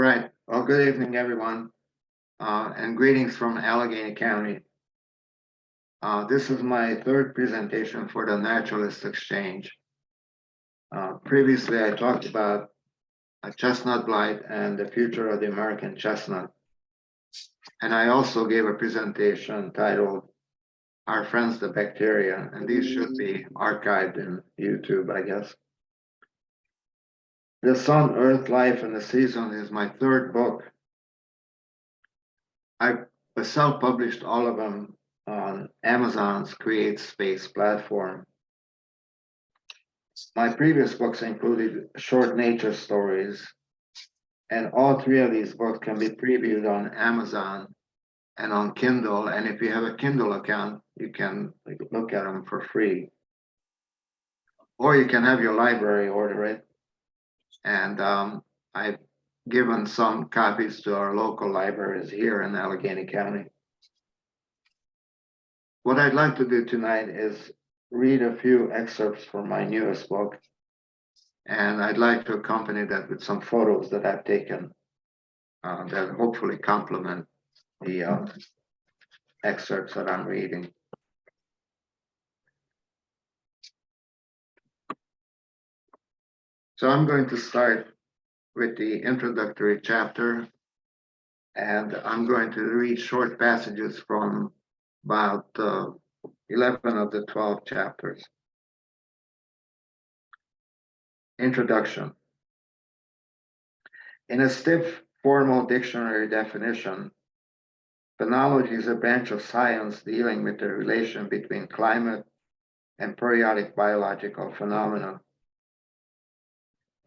right. Well, good evening, everyone, and greetings from Allegany County. This is my third presentation for the Naturalist Exchange. Previously, I talked about chestnut blight and the future of the American chestnut. And I also gave a presentation titled Our Friends the Bacteria, and these should be archived in YouTube, I guess. The Sun, Earth, Life, and the Season is my third book. I self-published all of them on Amazon's Create Space platform. My previous books included short nature stories, and all three of these books can be previewed on Amazon and on Kindle. And if you have a Kindle account, you can look at them for free. Or you can have your library order it. And I've given some copies to our local libraries here in Allegany County. What I'd like to do tonight is read a few excerpts from my newest book, and I'd like to accompany that with some photos that I've taken that hopefully complement the excerpts that I'm reading. So I'm going to start with the introductory chapter, and I'm going to read short passages from about 11 of the 12 chapters. Introduction. In a stiff, formal dictionary definition, phenology is a branch of science dealing with the relation between climate and periodic biological phenomena.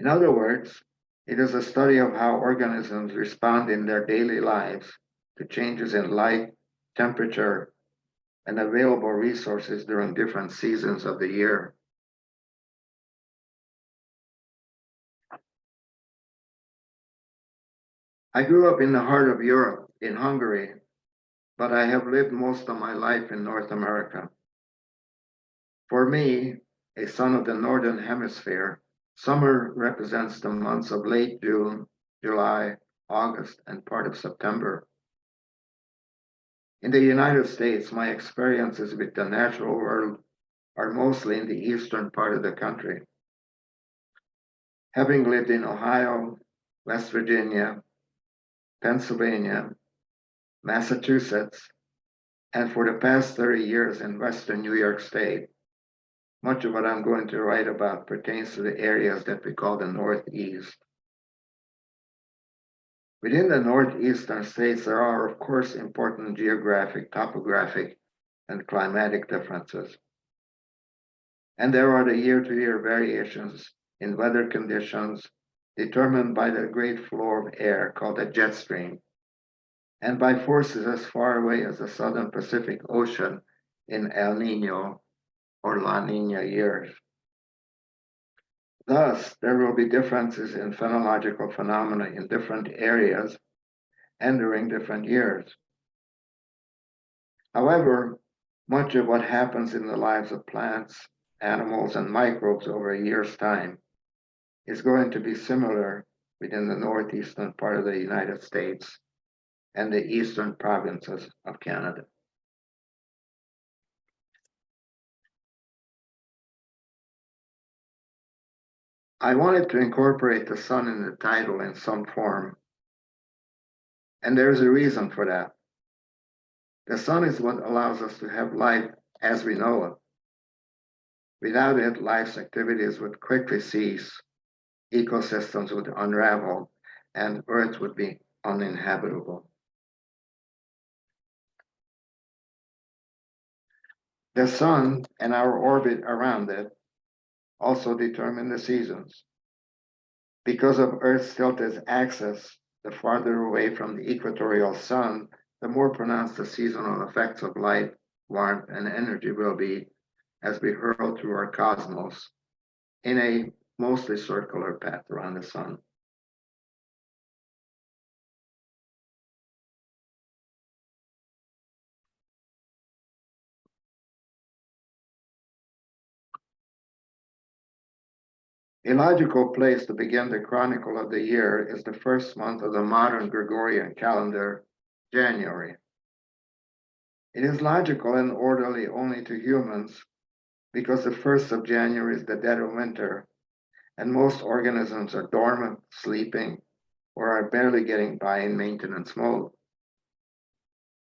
In other words, it is a study of how organisms respond in their daily lives to changes in light, temperature, and available resources during different seasons of the year. I grew up in the heart of Europe, in Hungary, but I have lived most of my life in North America. For me, a son of the Northern Hemisphere, summer represents the months of late June, July, August, and part of September. In the United States, my experiences with the natural world are mostly in the eastern part of the country. Having lived in Ohio, West Virginia, Pennsylvania, Massachusetts, and for the past 30 years in Western New York State, much of what I'm going to write about pertains to the areas that we call the Northeast. Within the northeastern states, there are, of course, important geographic, topographic, and climatic differences. And there are the year-to-year variations in weather conditions determined by the great flow of air called a jet stream, and by forces as far away as the southern Pacific Ocean in El Nino or La Nina years. Thus, there will be differences in phenological phenomena in different areas and during different years. However, much of what happens in the lives of plants, animals, and microbes over a year's time is going to be similar within the northeastern part of the United States and the eastern provinces of Canada. I wanted to incorporate the sun in the title in some form, and there's a reason for that. The sun is what allows us to have life as we know it. Without it, life's activities would quickly cease, ecosystems would unravel, and Earth would be uninhabitable. The sun and our orbit around it also determine the seasons. Because of Earth's tilted axis, the farther away from the equatorial sun, the more pronounced the seasonal effects of light, warmth, and energy will be as we hurl through our cosmos in a mostly circular path around the sun. A logical place to begin the chronicle of the year is the first month of the modern Gregorian calendar, January. It is logical and orderly only to humans because the 1st of January is the dead of winter, and most organisms are dormant, sleeping, or are barely getting by in maintenance mode.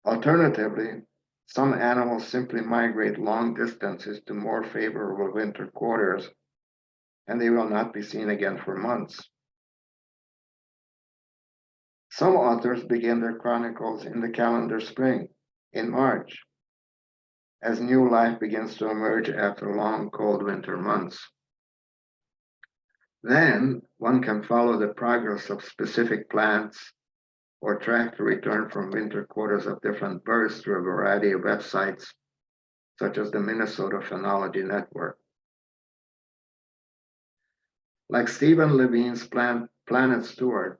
Alternatively, some animals simply migrate long distances to more favorable winter quarters, and they will not be seen again for months. Some authors begin their chronicles in the calendar spring, in March, as new life begins to emerge after long, cold winter months. Then one can follow the progress of specific plants or track the return from winter quarters of different birds through a variety of websites, such as the Minnesota Phenology Network. Like Stephen Levine's Planet Steward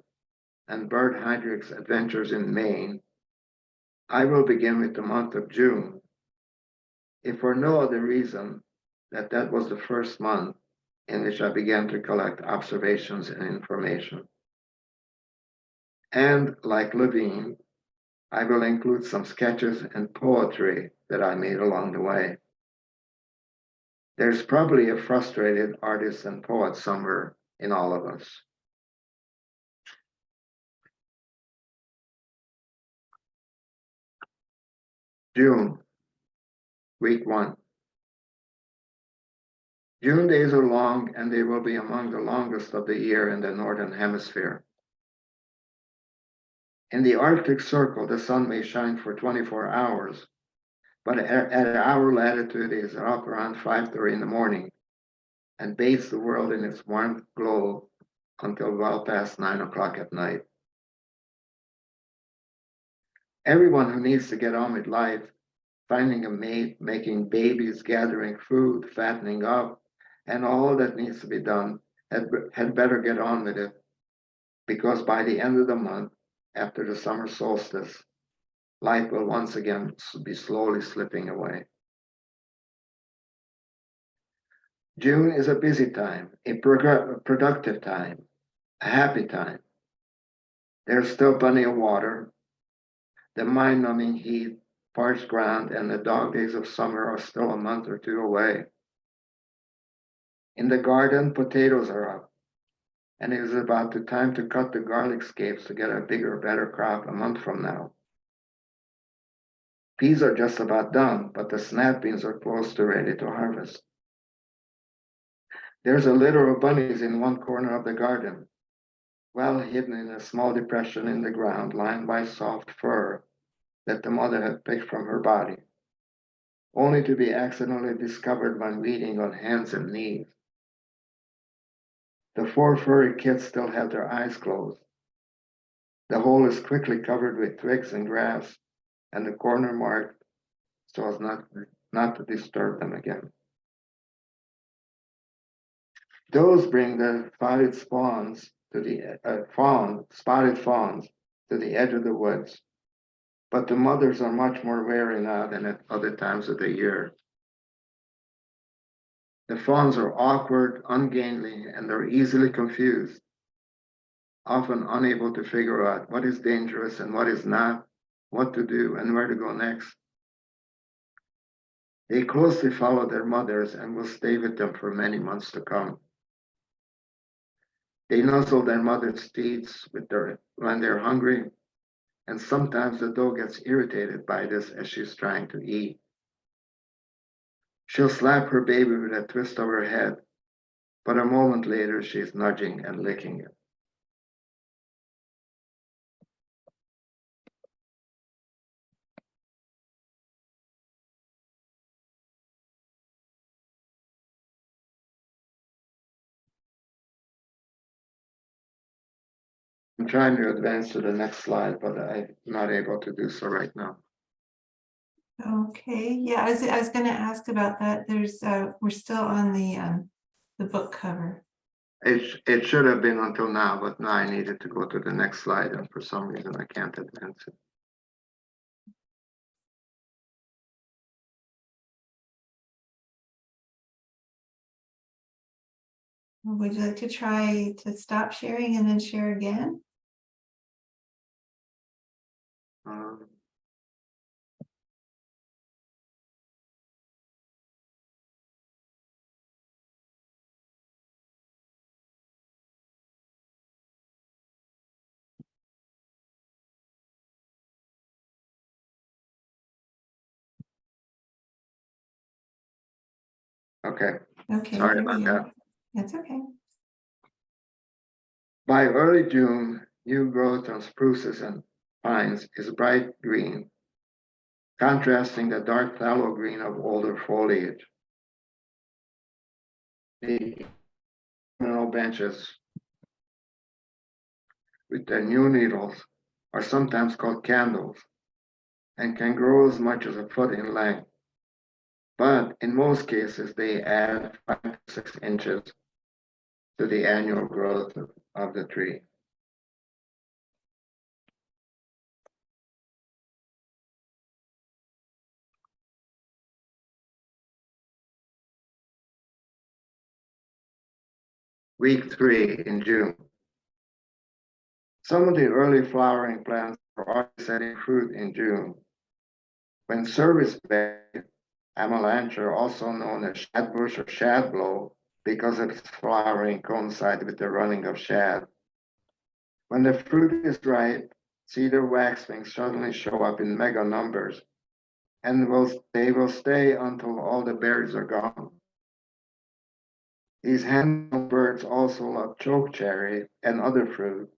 and Bert Heydrich's Adventures in Maine, I will begin with the month of June, if for no other reason that was the first month in which I began to collect observations and information. And like Levine, I will include some sketches and poetry that I made along the way. There's probably a frustrated artist and poet somewhere in all of us. June, week 1. June days are long, and they will be among the longest of the year in the Northern Hemisphere. In the Arctic Circle, the sun may shine for 24 hours, but at our latitude it is up around 5:30 in the morning and bathes the world in its warm glow until well past 9 o'clock at night. Everyone who needs to get on with life, finding a mate, making babies, gathering food, fattening up, and all that needs to be done had better get on with it, because by the end of the month, after the summer solstice, life will once again be slowly slipping away. June is a busy time, a productive time, a happy time. There's still plenty of water. The mind-numbing heat, parched ground, and the dog days of summer are still a month or two away. In the garden, potatoes are up, and it is about the time to cut the garlic scapes to get a bigger, better crop a month from now. Peas are just about done, but the snap beans are close to ready to harvest. There's a litter of bunnies in one corner of the garden, well hidden in a small depression in the ground lined by soft fur that the mother had picked from her body, only to be accidentally discovered when weeding on hands and knees. The 4 furry kids still have their eyes closed. The hole is quickly covered with twigs and grass, and the corner marked so as not to disturb them again. Those bring the spotted fawns to the edge of the woods, but the mothers are much more wary now than at other times of the year. The fawns are awkward, ungainly, and they're easily confused, often unable to figure out what is dangerous and what is not, what to do, and where to go next. They closely follow their mothers and will stay with them for many months to come. They nuzzle their mother's teats when they're hungry, and sometimes the dog gets irritated by this as she's trying to eat. She'll slap her baby with a twist of her head, but a moment later she's nudging and licking it. I'm trying to advance to the next slide, but I'm not able to do so right now. Okay, yeah, I was going to ask about that. There's we're still on the book cover. It should have been until now, but now I needed to go to the next slide, and for some reason I can't advance it. Would you like to try to stop sharing and then share again? Um, okay, Okay, sorry here about we that. go. That's okay. By early June, new growth on spruces and pines is bright green, contrasting the dark phthalo green of older foliage. The mineral benches with their new needles are sometimes called candles and can grow as much as a foot in length. But in most cases, they add 5 to 6 inches to the annual growth of the tree. Week 3 in June. Some of the early flowering plants are already setting fruit in June. When service bearing, Amelanchier, also known as shadbush or shadblow, because its flowering coincides with the running of shad. When the fruit is ripe, cedar waxwings suddenly show up in mega numbers, and they will stay until all the berries are gone. These handful birds also love chokecherry and other fruit,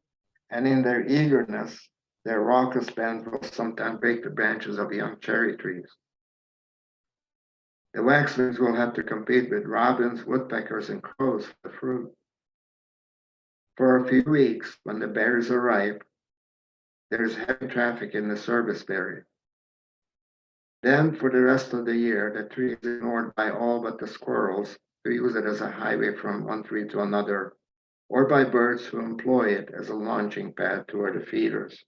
and in their eagerness, their raucous bands will sometimes break the branches of young cherry trees. The waxwings will have to compete with robins, woodpeckers, and crows for the fruit. For a few weeks, when the berries are ripe, there is heavy traffic in the service berry. Then, for the rest of the year, the tree is ignored by all but the squirrels, who use it as a highway from one tree to another, or by birds who employ it as a launching pad toward the feeders.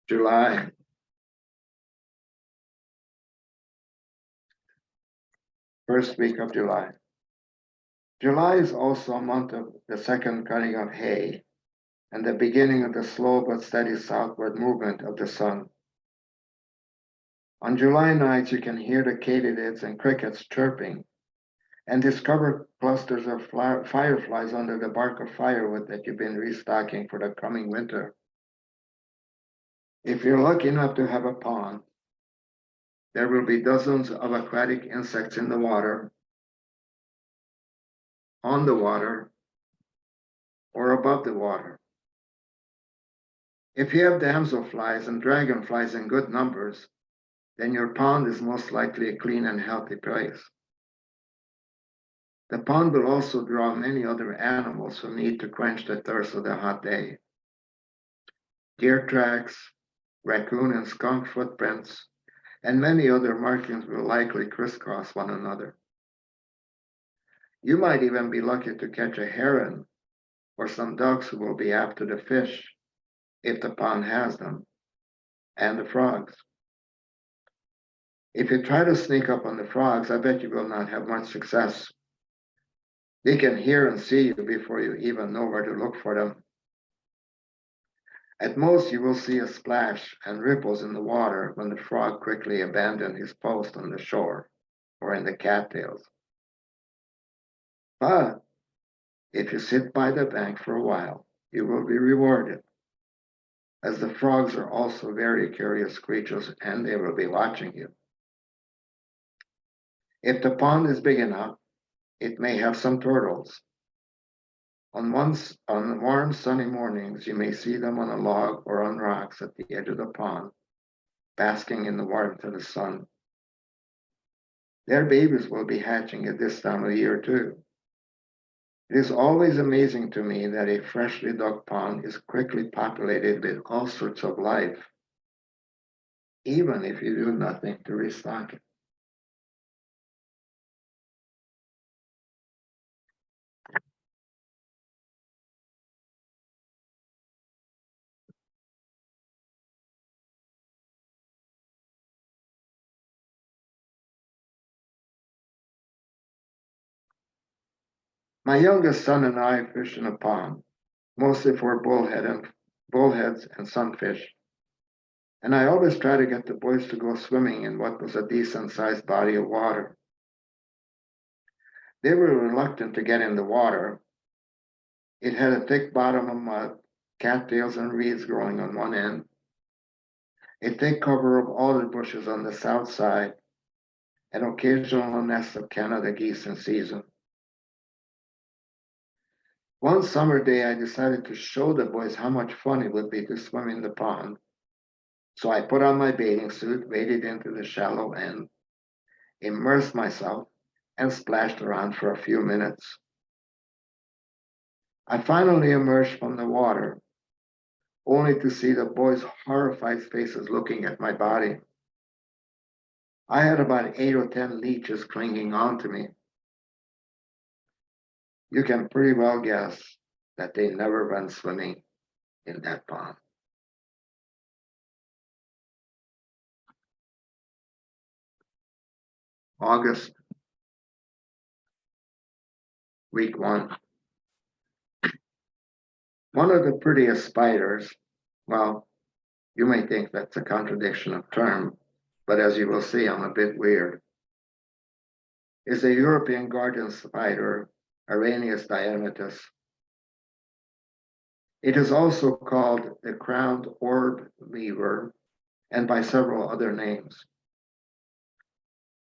July. First week of July. July is also a month of the second cutting of hay and the beginning of the slow but steady southward movement of the sun. On July nights, you can hear the katydids and crickets chirping and discover clusters of fireflies under the bark of firewood that you've been restocking for the coming winter. If you're lucky enough to have a pond, there will be dozens of aquatic insects in the water, on the water, or above the water. If you have damselflies and dragonflies in good numbers, then your pond is most likely a clean and healthy place. The pond will also draw many other animals who need to quench the thirst of the hot day. Deer tracks, raccoon and skunk footprints, and many other markings will likely crisscross one another. You might even be lucky to catch a heron or some ducks who will be after the fish, if the pond has them, and the frogs. If you try to sneak up on the frogs, I bet you will not have much success. They can hear and see you before you even know where to look for them. At most, you will see a splash and ripples in the water when the frog quickly abandons his post on the shore or in the cattails. But if you sit by the bank for a while, you will be rewarded, as the frogs are also very curious creatures and they will be watching you. If the pond is big enough, it may have some turtles. On warm sunny mornings, you may see them on a log or on rocks at the edge of the pond, basking in the warmth of the sun. Their babies will be hatching at this time of the year too. It is always amazing to me that a freshly dug pond is quickly populated with all sorts of life, even if you do nothing to restock it. My youngest son and I fish in a pond, mostly for bullheads and sunfish. And I always try to get the boys to go swimming in what was a decent sized body of water. They were reluctant to get in the water. It had a thick bottom of mud, cattails and reeds growing on one end, a thick cover of alder bushes on the south side, and occasional nests of Canada geese in season. One summer day, I decided to show the boys how much fun it would be to swim in the pond. So I put on my bathing suit, waded into the shallow end, immersed myself, and splashed around for a few minutes. I finally emerged from the water, only to see the boys' horrified faces looking at my body. I had about 8 or 10 leeches clinging on to me. You can pretty well guess that they never went swimming in that pond. August, week 1. One of the prettiest spiders, well, you may think that's a contradiction of term, but as you will see, I'm a bit weird, is the European garden spider, Arrhenius diametus. It is also called the crowned orb weaver and by several other names.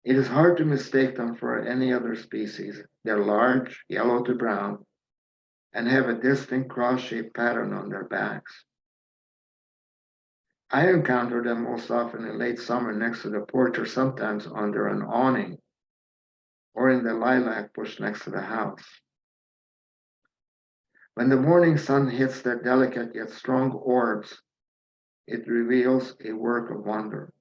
It is hard to mistake them for any other species. They're large, yellow to brown, and have a distinct cross-shaped pattern on their backs. I encounter them most often in late summer next to the porch or sometimes under an awning or in the lilac bush next to the house. When the morning sun hits their delicate yet strong orbs, it reveals a work of wonder.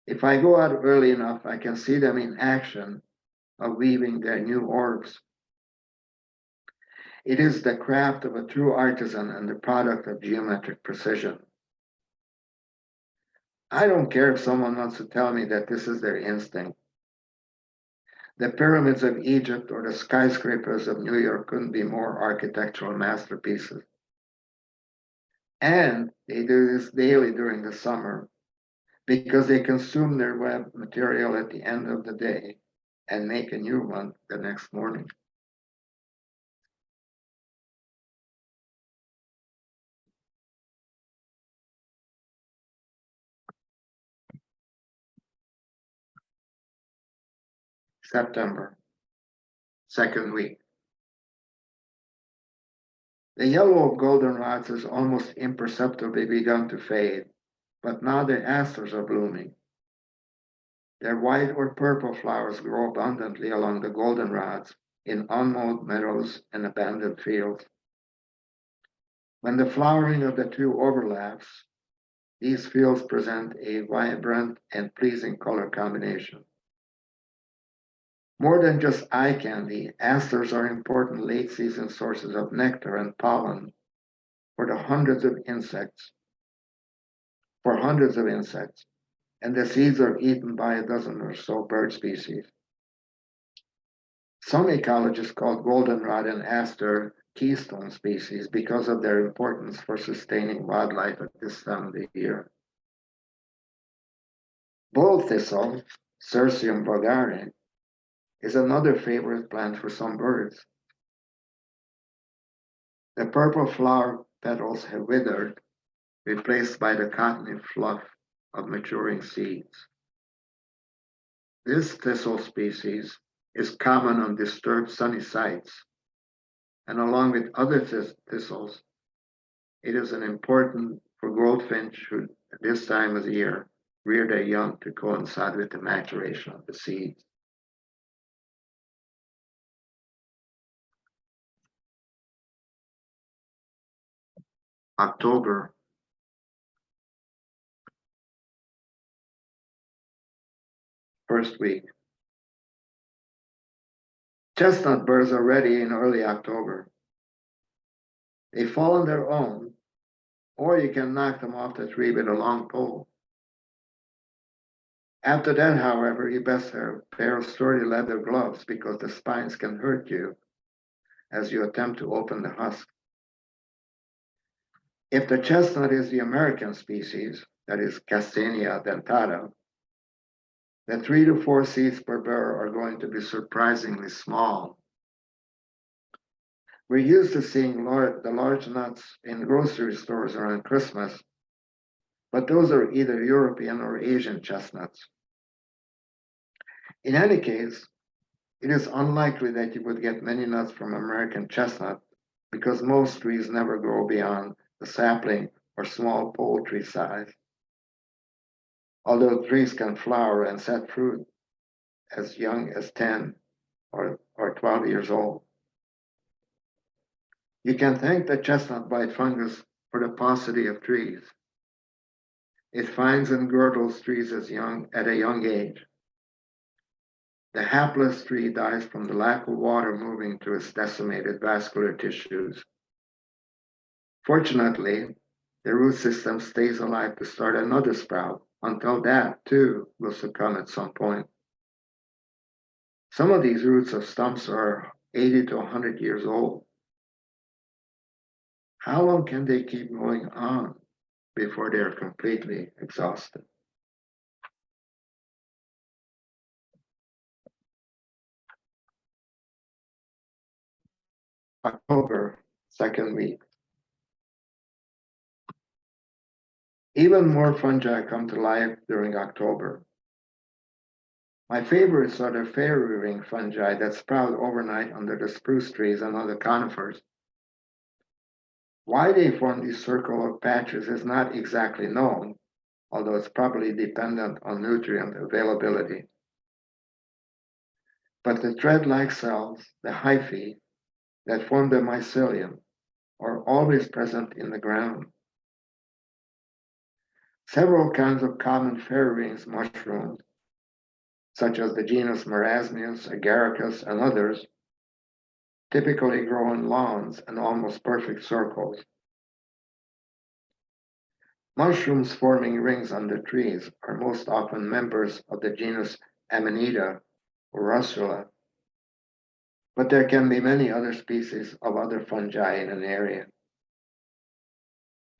If I go out early enough, I can see them in action of weaving their new orbs. It is the craft of a true artisan and the product of geometric precision. I don't care if someone wants to tell me that this is their instinct. The pyramids of Egypt or the skyscrapers of New York couldn't be more architectural masterpieces. And they do this daily during the summer because they consume their web material at the end of the day and make a new one the next morning. September, second week. The yellow of goldenrods has almost imperceptibly begun to fade, but now the asters are blooming. Their white or purple flowers grow abundantly along the goldenrods in unmowed meadows and abandoned fields. When the flowering of the two overlaps, these fields present a vibrant and pleasing color combination. More than just eye candy, asters are important late-season sources of nectar and pollen for hundreds of insects, and the seeds are eaten by a dozen or so bird species. Some ecologists call goldenrod and aster keystone species because of their importance for sustaining wildlife at this time of the year. Bull thistle, Cirsium vulgare, is another favorite plant for some birds. The purple flower petals have withered, replaced by the cottony fluff of maturing seeds. This thistle species is common on disturbed sunny sites, and along with other thistles, it is an important for goldfinch who at this time of the year rear their young to coincide with the maturation of the seeds. October, first week. Chestnut burrs are ready in early October. They fall on their own, or you can knock them off the tree with a long pole. After that, however, you best have a pair of sturdy leather gloves because the spines can hurt you as you attempt to open the husk. If the chestnut is the American species, that is Castanea dentata, the 3 to 4 seeds per burr are going to be surprisingly small. We're used to seeing the large nuts in grocery stores around Christmas, but those are either European or Asian chestnuts. In any case, it is unlikely that you would get many nuts from American chestnut because most trees never grow beyond the sapling or small pole tree size. Although trees can flower and set fruit as young as 10 or 12 years old. You can thank the chestnut bite fungus for the paucity of trees. It finds and girdles trees at a young age. The hapless tree dies from the lack of water moving through its decimated vascular tissues. Fortunately, the root system stays alive to start another sprout until that, too, will succumb at some point. Some of these roots of stumps are 80 to 100 years old. How long can they keep going on before they are completely exhausted? October, second week. Even more fungi come to life during October. My favorites are the fairy ring fungi that sprout overnight under the spruce trees and other conifers. Why they form these circle of patches is not exactly known, although it's probably dependent on nutrient availability. But the thread-like cells, the hyphae, that form the mycelium, are always present in the ground. Several kinds of common fairy rings mushrooms, such as the genus Marasmius, Agaricus, and others, typically grow in lawns and almost perfect circles. Mushrooms forming rings under trees are most often members of the genus Amanita or Russula, but there can be many other species of other fungi in an area.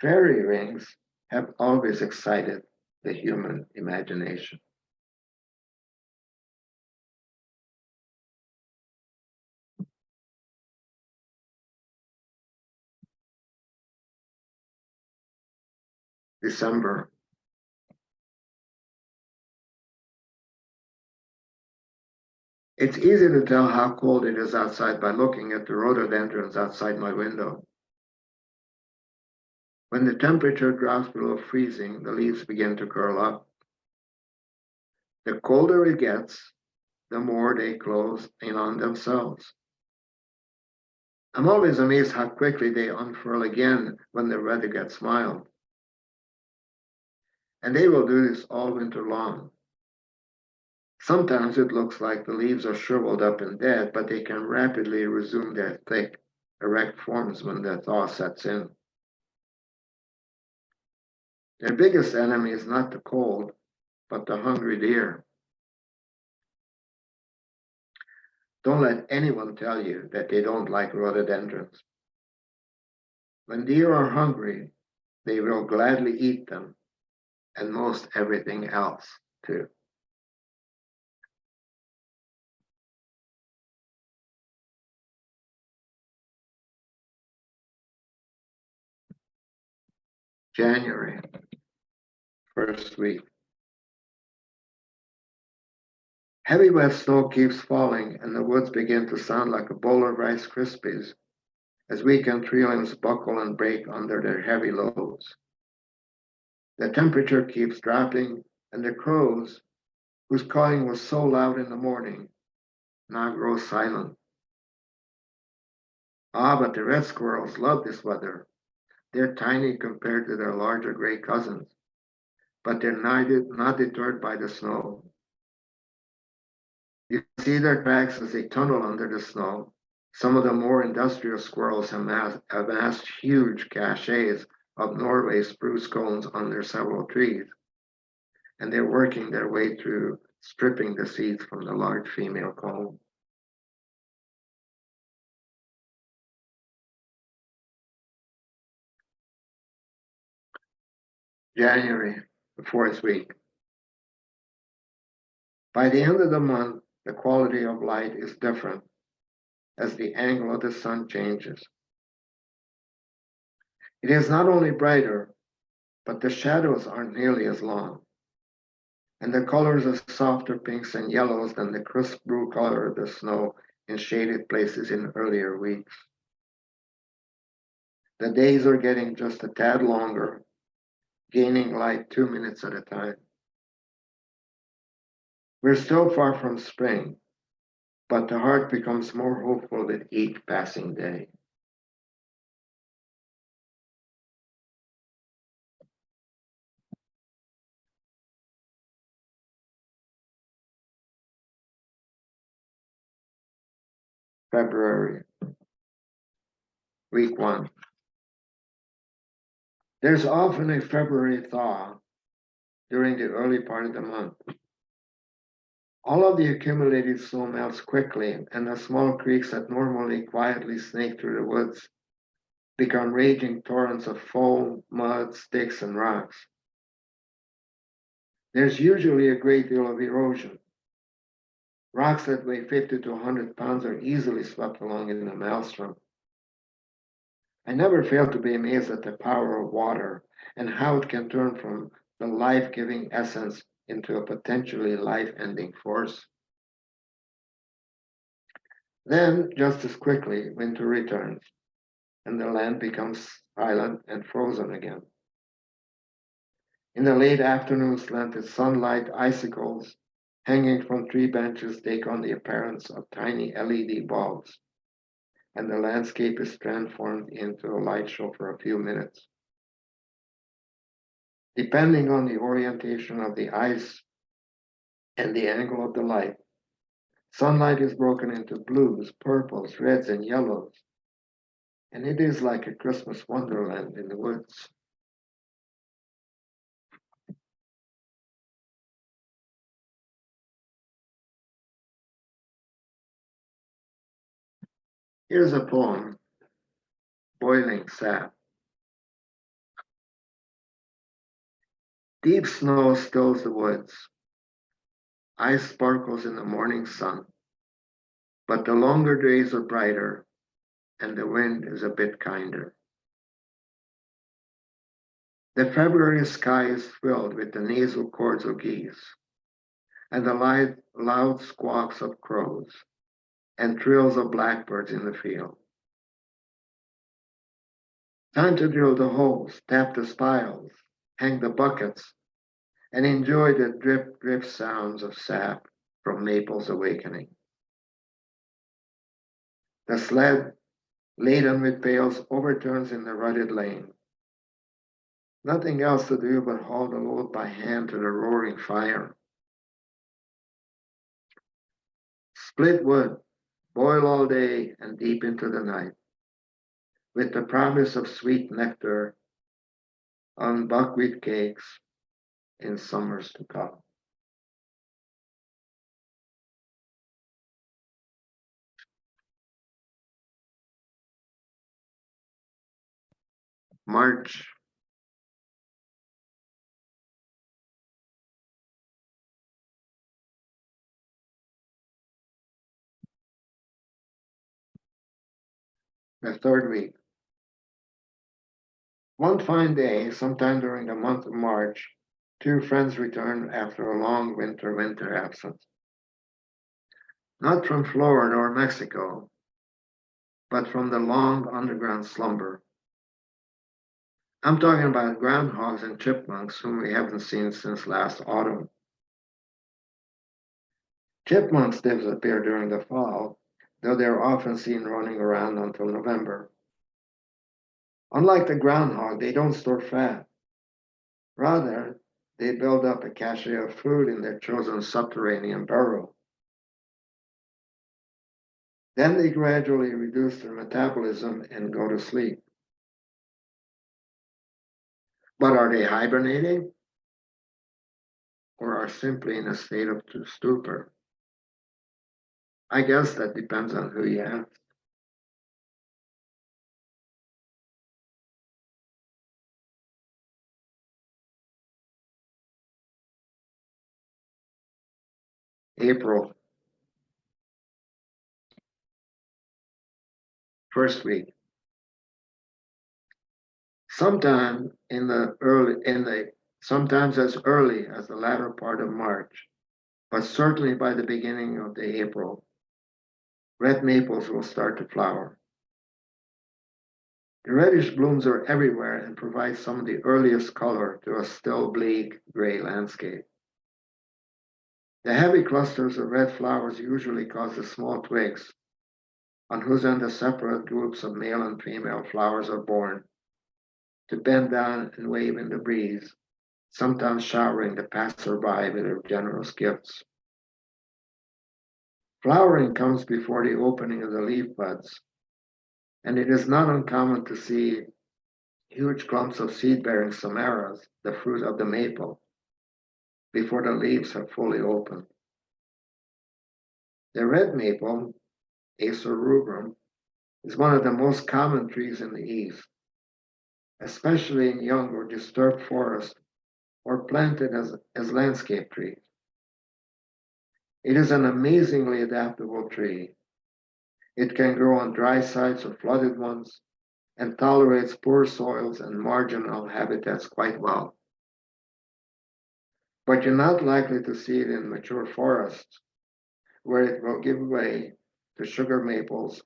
Fairy rings have always excited the human imagination. December. It's easy to tell how cold it is outside by looking at the rhododendrons outside my window. When the temperature drops below freezing, the leaves begin to curl up. The colder it gets, the more they close in on themselves. I'm always amazed how quickly they unfurl again when the weather gets mild. And they will do this all winter long. Sometimes it looks like the leaves are shriveled up and dead, but they can rapidly resume their thick, erect forms when the thaw sets in. Their biggest enemy is not the cold, but the hungry deer. Don't let anyone tell you that they don't like rhododendrons. When deer are hungry, they will gladly eat them, and most everything else, too. January, first week. Heavy wet snow keeps falling, and the woods begin to sound like a bowl of Rice Krispies as weekend tree-limbs buckle and break under their heavy loads. The temperature keeps dropping, and the crows, whose cawing was so loud in the morning, now grow silent. But the red squirrels love this weather. They're tiny compared to their larger gray cousins, but they're not deterred by the snow. You see their tracks as they tunnel under the snow. Some of the more industrious squirrels have amassed huge caches of Norway spruce cones under several trees. and they're working their way through stripping the seeds from the large female comb. January, the fourth week. By the end of the month, the quality of light is different as the angle of the sun changes. It is not only brighter, but the shadows aren't nearly as long, and the colors are softer pinks and yellows than the crisp blue color of the snow in shaded places in earlier weeks. The days are getting just a tad longer, gaining light 2 minutes at a time. We're still far from spring, but the heart becomes more hopeful with each passing day. February, week 1. There's often a February thaw during the early part of the month. All of the accumulated snow melts quickly, and the small creeks that normally quietly snake through the woods become raging torrents of foam, mud, sticks, and rocks. There's usually a great deal of erosion. Rocks that weigh 50 to 100 pounds are easily swept along in a maelstrom. I never fail to be amazed at the power of water and how it can turn from the life-giving essence into a potentially life-ending force. Then, just as quickly, winter returns, and the land becomes silent and frozen again. In the late afternoon slanted sunlight, icicles hanging from tree branches take on the appearance of tiny LED bulbs, and the landscape is transformed into a light show for a few minutes. Depending on the orientation of the ice and the angle of the light, sunlight is broken into blues, purples, reds, and yellows, and it is like a Christmas wonderland in the woods. Here's a poem, Boiling Sap. Deep snow stills the woods. Ice sparkles in the morning sun, but the longer days are brighter and the wind is a bit kinder. The February sky is filled with the nasal chords of geese and the loud squawks of crows and trills of blackbirds in the field. Time to drill the holes, tap the spiles, hang the buckets, and enjoy the drip drip sounds of sap from Maple's awakening. The sled, laden with pails, overturns in the rutted lane. Nothing else to do but haul the load by hand to the roaring fire. Split wood, boil all day and deep into the night, with the promise of sweet nectar on buckwheat cakes in summers to come. March, the third week. One fine day, sometime during the month of March, two friends returned after a long winter absence. Not from Florida or Mexico, but from the long underground slumber. I'm talking about groundhogs and chipmunks whom we haven't seen since last autumn. Chipmunks disappear during the fall, though they're often seen running around until November. Unlike the groundhog, they don't store fat. Rather, they build up a cache of food in their chosen subterranean burrow. Then they gradually reduce their metabolism and go to sleep. But are they hibernating? or are simply in a state of stupor? I guess that depends on who you ask. April, first week. Sometime sometimes as early as the latter part of March, but certainly by the beginning of the April, red maples will start to flower. The reddish blooms are everywhere and provide some of the earliest color to a still bleak gray landscape. The heavy clusters of red flowers usually cause the small twigs, on whose end the separate groups of male and female flowers are born, to bend down and wave in the breeze, sometimes showering the passerby with their generous gifts. Flowering comes before the opening of the leaf buds, and it is not uncommon to see huge clumps of seed-bearing samaras, the fruit of the maple, before the leaves have fully opened. The red maple, Acer rubrum, is one of the most common trees in the East, especially in young or disturbed forests or planted as landscape trees. It is an amazingly adaptable tree. It can grow on dry sites or flooded ones and tolerates poor soils and marginal habitats quite well. But you're not likely to see it in mature forests, where it will give way to sugar maples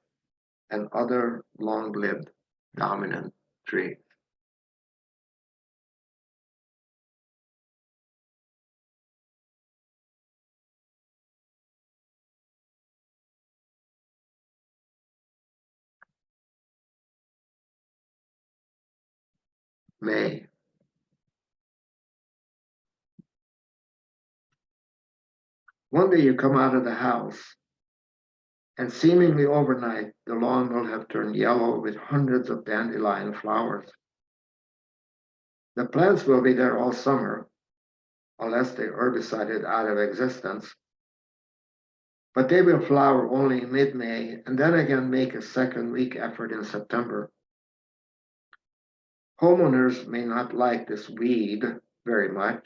and other long-lived dominant trees. May. One day you come out of the house, and seemingly overnight, the lawn will have turned yellow with hundreds of dandelion flowers. The plants will be there all summer, unless they herbicided out of existence, but they will flower only mid-May and then again make a second week effort in September. Homeowners may not like this weed very much,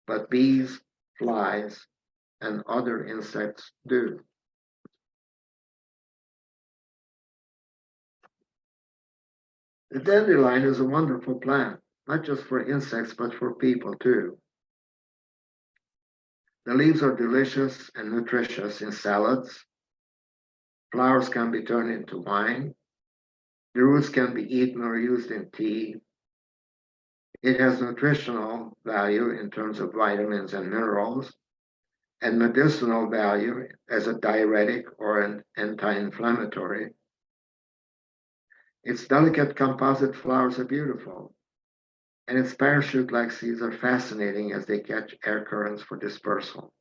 but bees, flies, and other insects do. The dandelion is a wonderful plant, not just for insects, but for people too. The leaves are delicious and nutritious in salads. Flowers can be turned into wine. The roots can be eaten or used in tea. It has nutritional value in terms of vitamins and minerals, and medicinal value as a diuretic or an anti-inflammatory. Its delicate composite flowers are beautiful, and its parachute-like seeds are fascinating as they catch air currents for dispersal.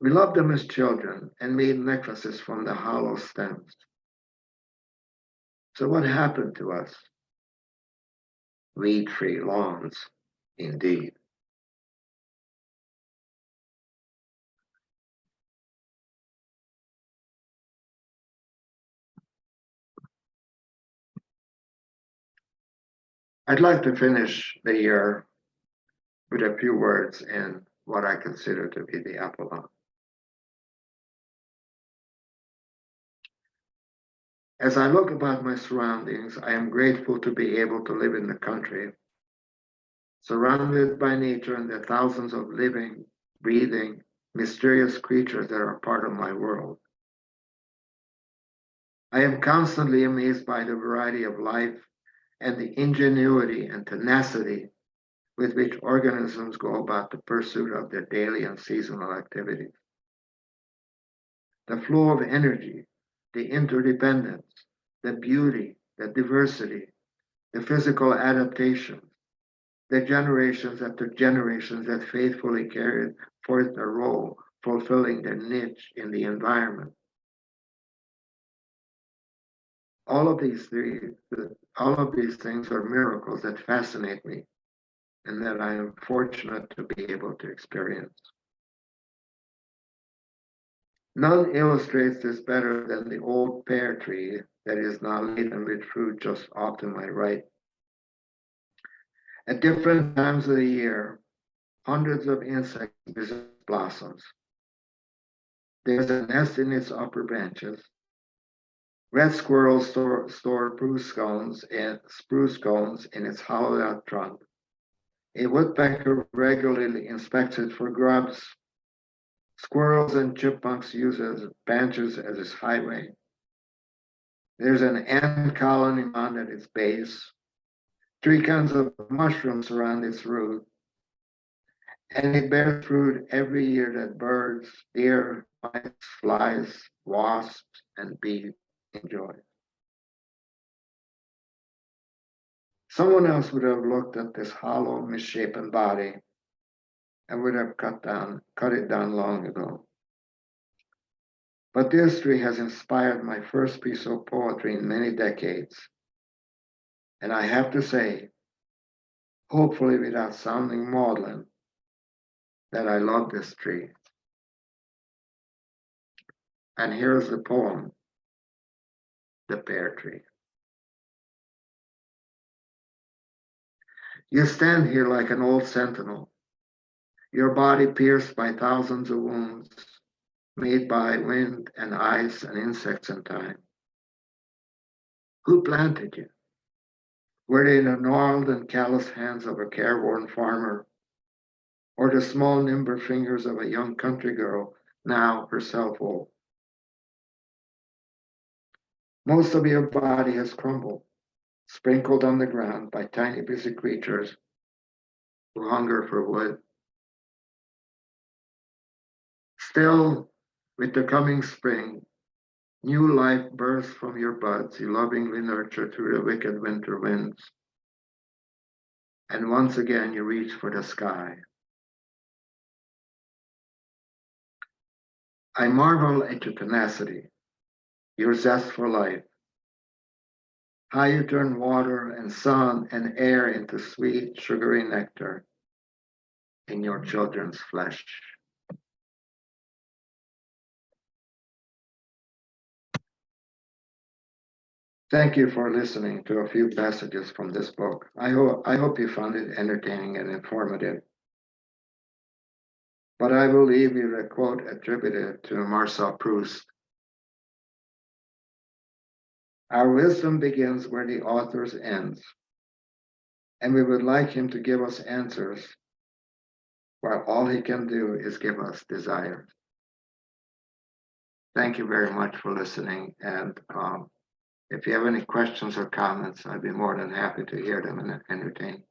We loved them as children and made necklaces from the hollow stems. So what happened to us? Weed-free lawns, indeed. I'd like to finish the year with a few words in what I consider to be the epilogue. As I look about my surroundings, I am grateful to be able to live in the country, surrounded by nature and the thousands of living, breathing, mysterious creatures that are part of my world. I am constantly amazed by the variety of life and the ingenuity and tenacity with which organisms go about the pursuit of their daily and seasonal activities. The flow of energy, the interdependence, the beauty, the diversity, the physical adaptations, the generations after generations that faithfully carried forth their role, fulfilling their niche in the environment. All of these things are miracles that fascinate me and that I am fortunate to be able to experience. None illustrates this better than the old pear tree that is now laden with fruit just off to my right. At different times of the year, hundreds of insects visit blossoms. There's a nest in its upper branches. Red squirrels store spruce cones in its hollowed out trunk. A woodpecker regularly inspects it for grubs. Squirrels and chipmunks use branches as its highway. There's an ant colony mound at its base. 3 kinds of mushrooms surround its root. And it bears fruit every year that birds, deer, mice, flies, wasps, and bees enjoy. Someone else would have looked at this hollow, misshapen body and would have cut it down long ago. But this tree has inspired my first piece of poetry in many decades. And I have to say, hopefully without sounding maudlin, that I love this tree. And here's the poem, The Pear Tree. You stand here like an old sentinel, your body pierced by thousands of wounds made by wind and ice and insects and time. Who planted you? Were they the gnarled and callous hands of a careworn farmer, or the small, nimble fingers of a young country girl, now herself old? Most of your body has crumbled, sprinkled on the ground by tiny, busy creatures who hunger for wood. Still, with the coming spring, new life bursts from your buds, you lovingly nurture through the wicked winter winds. And once again, you reach for the sky. I marvel at your tenacity, your zest for life, how you turn water and sun and air into sweet, sugary nectar in your children's flesh. Thank you for listening to a few passages from this book. I hope you found it entertaining and informative. But I will leave you a quote attributed to Marcel Proust. Our wisdom begins where the author's ends, and we would like him to give us answers, while all he can do is give us desires. Thank you very much for listening, and if you have any questions or comments, I'd be more than happy to hear them and entertain.